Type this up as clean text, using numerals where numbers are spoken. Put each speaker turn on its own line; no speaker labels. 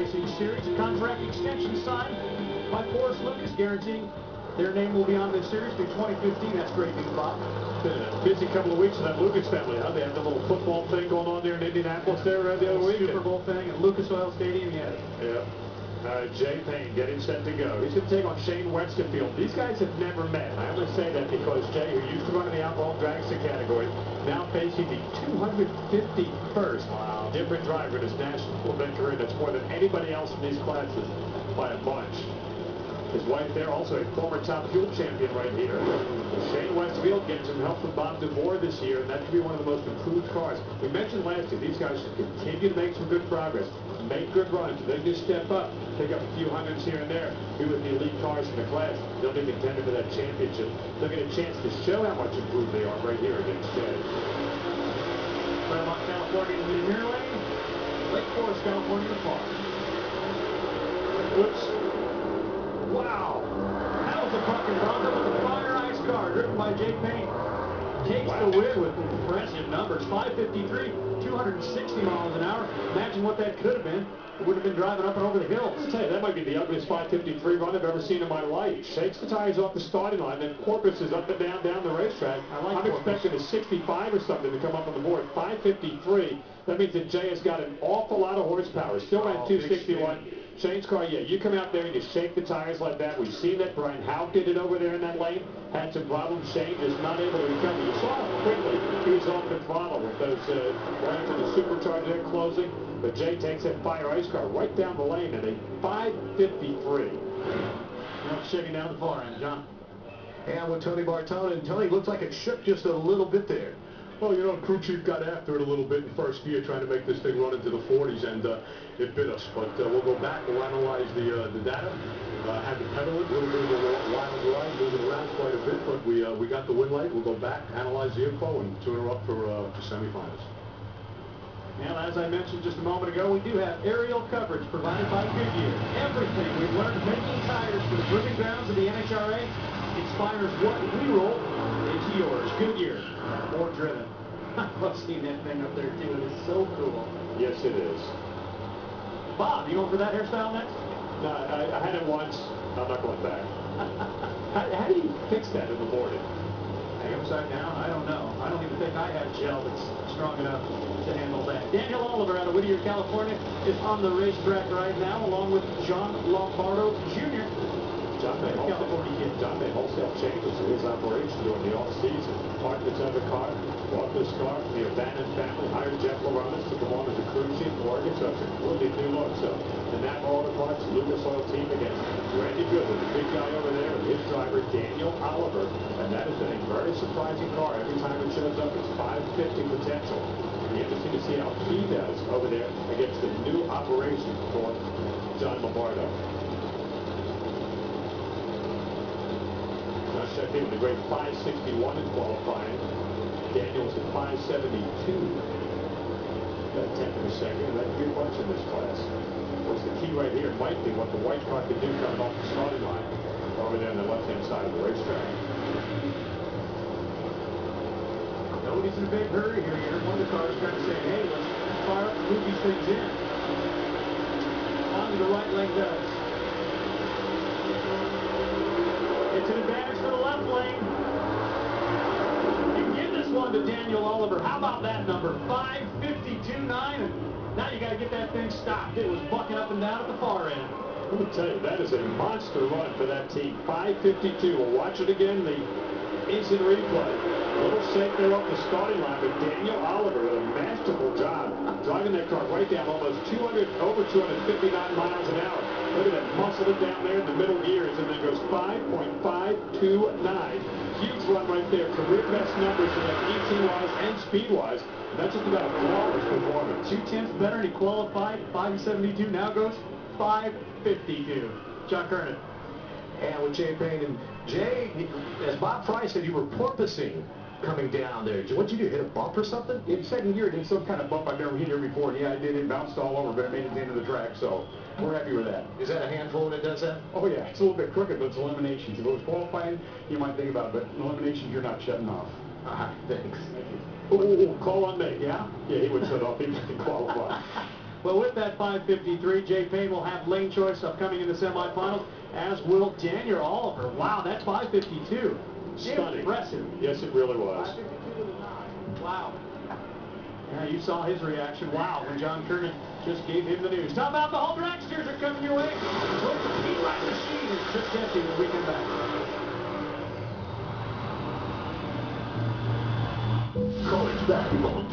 Racing Series. A contract extension signed by Forrest Lucas, guaranteeing their name will be on this series through 2015. That's great news, Bob.
Been a busy couple of weeks for that Lucas family, huh? They had the little football thing going on there in Indianapolis the other week.
Super Bowl thing at Lucas Oil Stadium, yeah.
Yeah. Jay Payne getting set to go. He's going to take on Shane Westerfield. These guys have never met. I only say that because Jay, who used to run in the outlaw dragster category, now facing the 251st different driver in his national event career. That's more than anybody else in these classes by a bunch. His wife there, also a former top fuel champion right here. Shane Westfield getting some help from Bob DeVore this year, and that could be one of the most improved cars. We mentioned last year, these guys should continue to make some good progress, make good runs. If they just step up, pick up a few hundreds here and there, be with the elite cars in the class, they'll be contending for that championship. They'll get a chance to show how much improved they are right here against Jay.
Claremont, California to the near lane. Lake Forest, California to far.
Whoops.
Wow! That was a fucking Bronco with a fire ice car driven by Jay Payne. Takes the win with impressive numbers. 553, 260 miles an hour. Imagine what that could have been. It would have been driving up and over the hills.
I'll tell you, that might be the ugliest 553 run I've ever seen in my life. Shakes the tires off the starting line, then porpoises up and down the racetrack. I'm expecting a 65 or something to come up on the board. 553. That means that Jay has got an awful lot of horsepower. Still ran 261. Shane's car, yeah, you come out there and you shake the tires like that. We've seen that. Brian Howe did it over there in that lane. Had some problems. Shane just not able to recover. You saw how quickly he was off the throttle with those running to the supercharger closing. But Jay takes that fire ice car right down the lane at a 553.
Now shaking down the far end, John.
And with Tony Bartone, and Tony looks like it shook just a little bit there.
Well, you know, crew chief got after it a little bit in first gear, trying to make this thing run into the 40s, and it bit us. But we'll go back, we'll analyze the data, had to pedal it, a little bit of a wild ride, moving around quite a bit, but we got the win light. We'll go back, analyze the info, and tune her up for semifinals.
Now, as I mentioned just a moment ago, we do have aerial coverage provided by Goodyear. Everything we've learned making tires for the proving grounds of the NHRA inspires what we roll into yours. Goodyear, more driven. I love seeing that thing up there too. It is so cool.
Yes, it is.
Bob, you going for that hairstyle next?
No, I had it once. I'm not going back. How do you fix that in the morning?
Hang upside down? I don't know. I don't even think I have gel that's strong enough to handle that. Daniel Oliver out of Whittier, California is on the racetrack right now, along with John Lombardo Jr.
John made wholesale changes to his operation during the off-season. Parked his other car, bought this car from the O'Bannon family, hired Jeff Loronis to come on as a crew chief for Oregon, so it's a completely new look. So the Napa Auto Parts Lucas Oil team against Randy Goodwin, the big guy over there, and his driver Daniel Oliver. And that has been a very surprising car. Every time it shows up, it's 550 potential. It'll be interesting to see how he does over there against the new operation for John Lombardo. Check in with a great 561 in qualifying. Daniels at 572. Got a tenth of a second, and that could be much in this class. What's the key right here might be what the white car can do coming off the starting line over there on the left-hand side of the racetrack.
Nobody's in a big hurry here. You heard one of the cars kind of saying, hey, let's fire up and move these things in. Onto the right leg does. It's an advantage for the left lane. You give this one to Daniel Oliver. How about that number? 552.9. And now you got to get that thing stopped. It was bucking up and down at the far end.
Let me tell you, that is a monster run for that team. 552. We'll watch it again. The instant replay. A little shake there off the starting line, but Daniel Oliver did a masterful job driving that car right down almost over 259 miles an hour. Look at that, muscle it down there in the middle gears, and then goes 5.529. Huge run right there. Career best numbers for that ET-wise and speed-wise. That's just about a flawless performance.
2/10 better, and he qualified 572. Now goes 552. John Kernan.
And with Jay Payne, and Jay, as Bob Fry said, you were porpoising coming down there. What'd you do, hit a bump or something?
In second gear, it did some kind of bump I've never hit here before. And yeah, I did. It bounced all over, but it made it to the end of the track, so we're happy with that.
Is that a handful when it does that?
Oh, yeah. It's a little bit crooked, but it's eliminations. If it was qualifying, you might think about it, but in eliminations, you're not shutting off.
Thanks.
Oh, call on me. Yeah? Yeah, he would shut off. He didn't qualify.
But with that 5:53, Jay Payne will have lane choice upcoming in the semifinals, as will Daniel Oliver. Wow, that 5:52.
Stunning.
Impressive.
Yes, it really was.
5:52 to the 9. Wow. Yeah, you saw his reaction. Wow, when John Kernan just gave him the news. How about the whole dragsters are coming your way? Look, the Speedline machine is just empty when we come back.
College basketball.